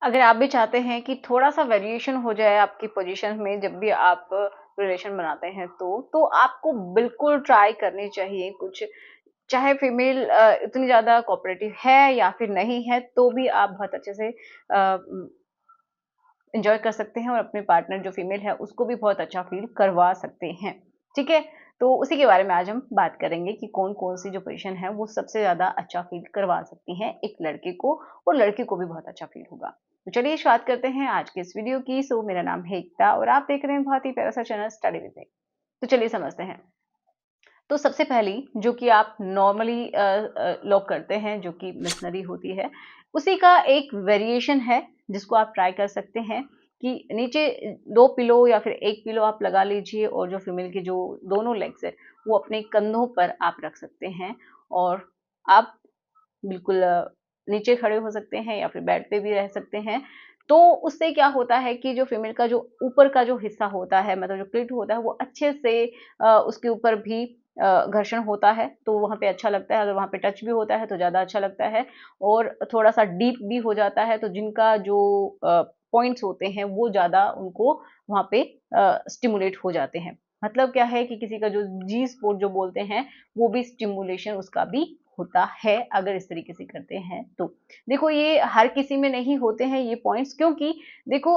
अगर आप भी चाहते हैं कि थोड़ा-सा वेरिएशन हो जाए आपकी पोज़ीशन में जब भी आप रिलेशन बनाते हैं तो आपको बिल्कुल ट्राई करनी चाहिए कुछ, चाहे फीमेल इतनी ज़्यादा कोऑपरेटिव है या फिर नहीं है, तो भी आप बहुत अच्छे से एन्जॉय कर सकते हैं और अपने पार्टनर जो फीमेल है उसको भी बहुत अच्छा फ़ील करवा सकते हैं, ठीक है? तो उसी के बारे में आज हम बात करेंगे कि कौन-कौन सी जो पोज़ीशन है वो सबसे ज़्यादा अच्छा फ़ील करवा सकती हैं एक लड़के को और लड़की को भी बहुत अच्छा फ़ील होगा। तो चलिए शुरुआत करते हैं आज के इस वीडियो की। सो मेरा नाम है एकता और आप देख रहे हैं बहुत ही प्यारा सा चैनल स्टडी विद मी। तो चलिए समझते हैं। तो सबसे पहली जो कि आप नॉर्मली लोग करते हैं जो कि मिशनरी होती है, उसी का एक वेरिएशन है जिसको आप ट्राई कर सकते हैं कि नीचे 2 पिलो या फिर 1 पिलो आप लगा लीजिए और जो फीमेल के जो दोनों लेग्स है वो अपने कंधों पर आप रख सकते हैं और आप बिल्कुल नीचे खड़े हो सकते हैं या फिर बेड पे भी रह सकते हैं। तो उससे क्या होता है कि जो फीमेल का जो ऊपर का जो हिस्सा होता है मतलब जो क्लिट होता है वो अच्छे से उसके ऊपर भी घर्षण होता है तो वहाँ पे अच्छा लगता है। अगर वहाँ पे टच भी होता है तो ज़्यादा अच्छा लगता है और थोड़ा-सा डीप भी हो जाता है तो जिनका जो पॉइंट्स होते हैं वो ज़्यादा उनको वहाँ पे स्टिमुलेट हो जाते हैं। मतलब क्या है कि किसी का जो जी स्पॉट जो बोलते हैं वो भी स्टिमुलेशन उसका भी होता है अगर इस तरीके से करते हैं तो। देखो ये हर किसी में नहीं होते हैं ये पॉइंट्स क्योंकि देखो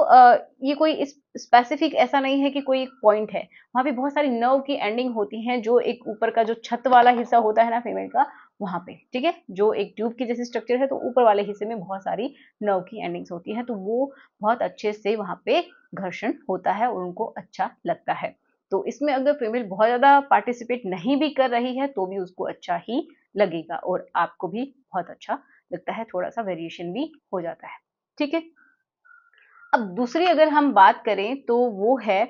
ये कोई स्पेसिफिक ऐसा नहीं है कि कोई एक पॉइंट है। वहाँ पे बहुत सारी नर्व की एंडिंग होती हैं जो एक ऊपर का जो छत वाला हिस्सा होता है ना फीमेल का वहाँ पे, ठीक है? जो एक ट्यूब की जैसी स्ट्रक्चर है तो ऊपर वाले हिस्से में बहुत सारी नर्व की एंडिंग्स होती हैं तो वो बहुत अच्छे से वहाँ पे घर्षण होता है और उनको अच्छा लगता है। तो इसमें अगर फीमेल बहुत ज़्यादा पार्टिसिपेट नहीं भी कर रही है तो भी उसको अच्छा ही लगेगा और आपको भी बहुत अच्छा लगता है, थोड़ा-सा वेरिएशन भी हो जाता है, ठीक है? अब दूसरी अगर हम बात करें तो वो है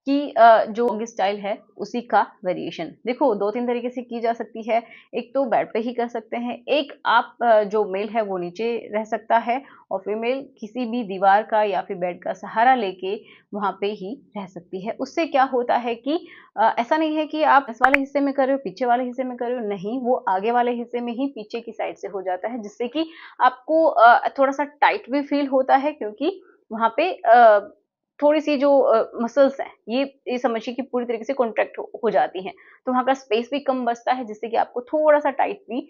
कि जो स्टाइल है उसी का वेरिएशन। देखो 2-3 तरीके से की जा सकती है। एक तो बेड पे ही कर सकते हैं, एक आप जो मेल है वो नीचे रह सकता है और फीमेल किसी भी दीवार का या फिर बेड का सहारा लेके वहाँ पे ही रह सकती है। उससे क्या होता है कि ऐसा नहीं है कि आप इस वाले हिस्से में कर रहे हो, पीछे वाले हिस्से में कर रहे हो, नहीं वो आगे वाले हिस्से में ही पीछे की साइड से हो जाता है जिससे कि आपको थोड़ा-सा टाइट भी फील होता है क्योंकि वहाँ पे थोड़ी-सी जो मसल्स हैं, ये समझिए कि पूरी तरीके से कॉन्ट्रैक्ट हो जाती हैं। तो वहाँ का स्पेस भी कम बचता है जिससे कि आपको थोड़ा-सा टाइट भी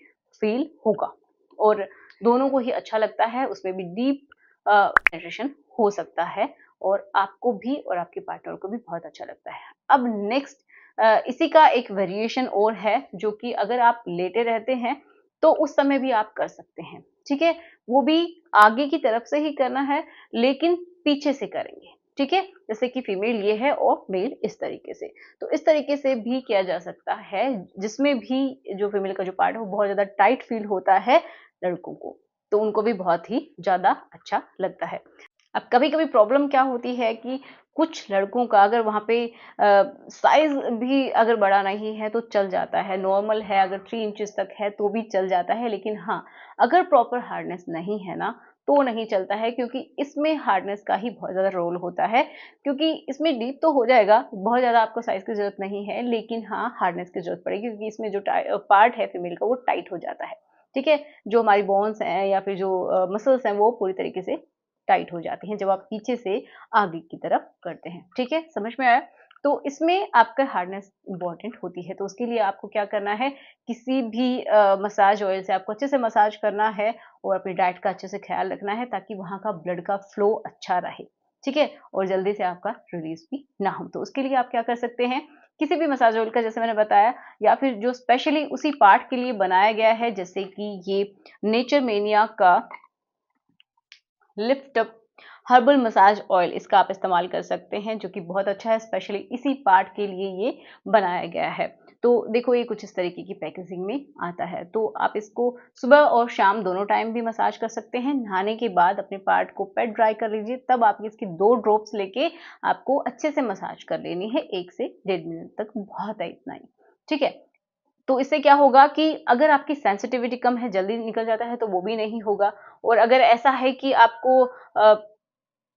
फ़ील होगा और दोनों को ही अच्छा लगता है, उसमें भी डीप पेनिट्रेशन हो सकता है और आपको भी और आपके पार्टनर को भी बहुत अच्छा लगता है। अब नेक्स्ट इसी का एक वेरिएशन और है जो कि अगर आप लेटे रहते हैं, तो उस समय भी आप कर सकते हैं, ठीक है? वो भी आगे की तरफ से ही करना है लेकिन पीछे से करेंगे, ठीक है? जैसे कि फीमेल ये है और मेल इस तरीके से। तो इस तरीके से भी किया जा सकता है, जिसमें भी जो फीमेल का जो पार्ट है वो बहुत ज़्यादा टाइट फ़ील होता है लड़कों को, तो उनको भी बहुत ही ज़्यादा अच्छा लगता है। अब कभी-कभी प्रॉब्लम क्या होती है कि कुछ लड़कों का अगर वहाँ पे साइज़ भी अगर बड़ा नहीं है तो चल जाता है, नॉर्मल है अगर 3 इंचेस तक है तो भी चल जाता है। लेकिन हाँ, अगर प्रॉपर हार्डनेस नहीं है ना, तो नहीं चलता है क्योंकि इसमें हार्डनेस का ही बहुत ज़्यादा रोल होता है। क्योंकि इसमें डीप तो हो जाएगा, बहुत ज़्यादा आपको साइज़ की ज़रूरत नहीं है, लेकिन हाँ, हार्डनेस की ज़रूरत पड़ेगी क्योंकि इसमें जो पार्ट है फीमेल का वो टाइट हो जाता है, ठीक है? जो हमारी बोन्स हैं या फिर जो मसल्स हैं वो पूरी तरीके से टाइट हो जाती हैं जब आप पीछे से आगे की तरफ करते हैं, ठीक है? समझ में आया? तो इसमें आपका हार्डनेस इम्पोर्टेंट होती है, तो उसके लिए आपको क्या करना है, किसी भी मसाज ऑयल से आपको अच्छे से मसाज करना है और अपनी डाइट का अच्छे से ख़्याल रखना है ताकि वहाँ का ब्लड का फ्लो अच्छा रहे, ठीक है? और जल्दी से आपका रिलीज़ भी ना हो। तो उसके लिए आप क्या कर सकते हैं, किसी भी मसाज ऑयल का जैसे मैंने बताया या फिर जो स्पेशली उसी पार्ट के लिए बनाया गया है जैसे कि ये नेचर मेनिया का lift up herbal massage oil इसका आप इस्तेमाल कर सकते हैं जो कि बहुत अच्छा है स्पेशली इसी पार्ट के लिए ये बनाया गया है। तो देखो ये कुछ इस तरीके की पैकेजिंग में आता है तो आप इसको सुबह और शाम दोनों टाइम भी मसाज कर सकते हैं। नहाने के बाद अपने पार्ट को पेट ड्राई कर लीजिए तब आप इसकी 2 ड्रॉप्स लेके आपको अच्छे से मसाज कर लेनी है 1 से 1.5 मिनट तक बहुत है इतना ही, ठीक है? तो इससे क्या होगा कि अगर आपकी सेंसिटिविटी कम है, जल्दी निकल जाता है तो वो भी नहीं होगा और अगर ऐसा है कि आपको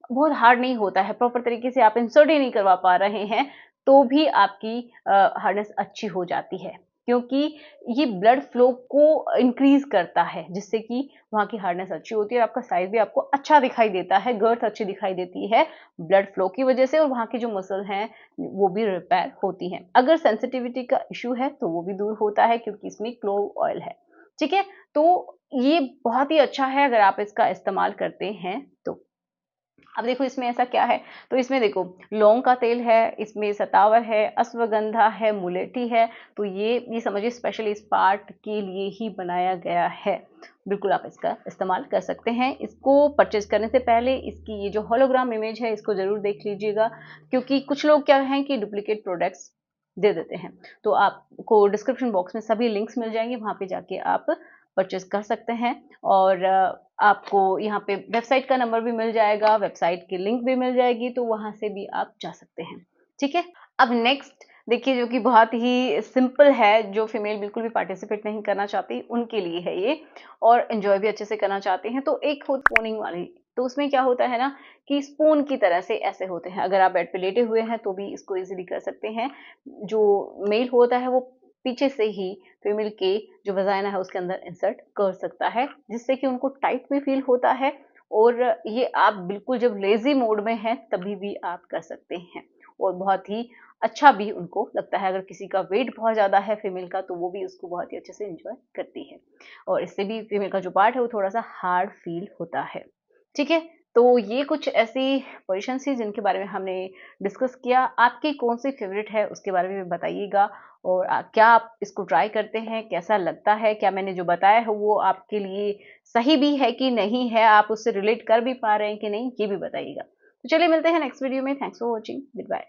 बहुत हार्ड नहीं होता है, प्रॉपर तरीके से आप इंसर्ट ही नहीं करवा पा रहे हैं, तो भी आपकी हार्डनेस अच्छी हो जाती है। क्योंकि ये ब्लड फ्लो को इंक्रीज करता है, जिससे कि वहाँ की हार्डनेस अच्छी होती है और आपका साइज भी आपको अच्छा दिखाई देता है, गर्थ अच्छी दिखाई देती है ब्लड फ्लो की वजह से, और वहाँ की जो मसल हैं वो भी रिपेयर होती हैं। अगर सेंसिटिविटी का इश्यू है तो वो भी दूर होता है, क्योंकि इसमें क्लोव ऑयल है। ठीक है, तो ये बहुत ही अच्छा है अगर आप इसका इस्तेमाल करते हैं तो। अब देखो इसमें ऐसा क्या है, तो इसमें देखो लौंग का तेल है, इसमें सतावर है, अश्वगंधा है, मुलेठी है, तो ये समझिए स्पेशल इस पार्ट के लिए ही बनाया गया है। बिल्कुल आप इसका इस्तेमाल कर सकते हैं। इसको परचेज करने से पहले इसकी ये जो होलोग्राम इमेज है इसको जरूर देख लीजिएगा, क्योंकि कुछ लोग क्या हैं कि डुप्लीकेट प्रोडक्ट्स दे देते हैं। तो आपको डिस्क्रिप्शन बॉक्स में सभी लिंक्स मिल जाएंगे, वहां पे जाके आप परचेज कर सकते हैं। और आपको यहाँ पे वेबसाइट का नंबर भी मिल जाएगा, वेबसाइट की लिंक भी मिल जाएगी, तो वहां से भी आप जा सकते हैं। ठीक है, अब नेक्स्ट देखिए, जो कि बहुत ही सिंपल है, जो फीमेल बिल्कुल भी पार्टिसिपेट नहीं करना चाहती उनके लिए है ये, और एंजॉय भी अच्छे से करना चाहते हैं। तो एक होती स्पूनिंग वाली, तो उसमें क्या होता है ना कि स्पून की तरह से ऐसे होते हैं, अगर आप बेड पे लेटे हुए हैं तो भी इसको इजीली कर सकते हैं। जो मेल होता है वो पीछे से ही फीमेल के जो वजाइना है उसके अंदर इंसर्ट कर सकता है, जिससे कि उनको टाइट भी फील होता है, और ये आप बिल्कुल जब लेजी मोड में हैं तभी भी आप कर सकते हैं, और बहुत ही अच्छा भी उनको लगता है। अगर किसी का वेट बहुत ज़्यादा है फीमेल का, तो वो भी उसको बहुत ही अच्छे से एंजॉय करती है, और इससे भी फीमेल का जो पार्ट है वो थोड़ा सा हार्ड फील होता है। ठीक है, तो ये कुछ ऐसी पोजीशन थी जिनके बारे में हमने डिस्कस किया। आपकी कौन सी फेवरेट है उसके बारे में बताइएगा, और क्या आप इसको ट्राई करते हैं, कैसा लगता है, क्या मैंने जो बताया है वो आपके लिए सही भी है कि नहीं है, आप उससे रिलेट कर भी पा रहे हैं कि नहीं, ये भी बताइएगा। तो चलिए मिलते हैं नेक्स्ट वीडियो में। Thanks for watching, good bye.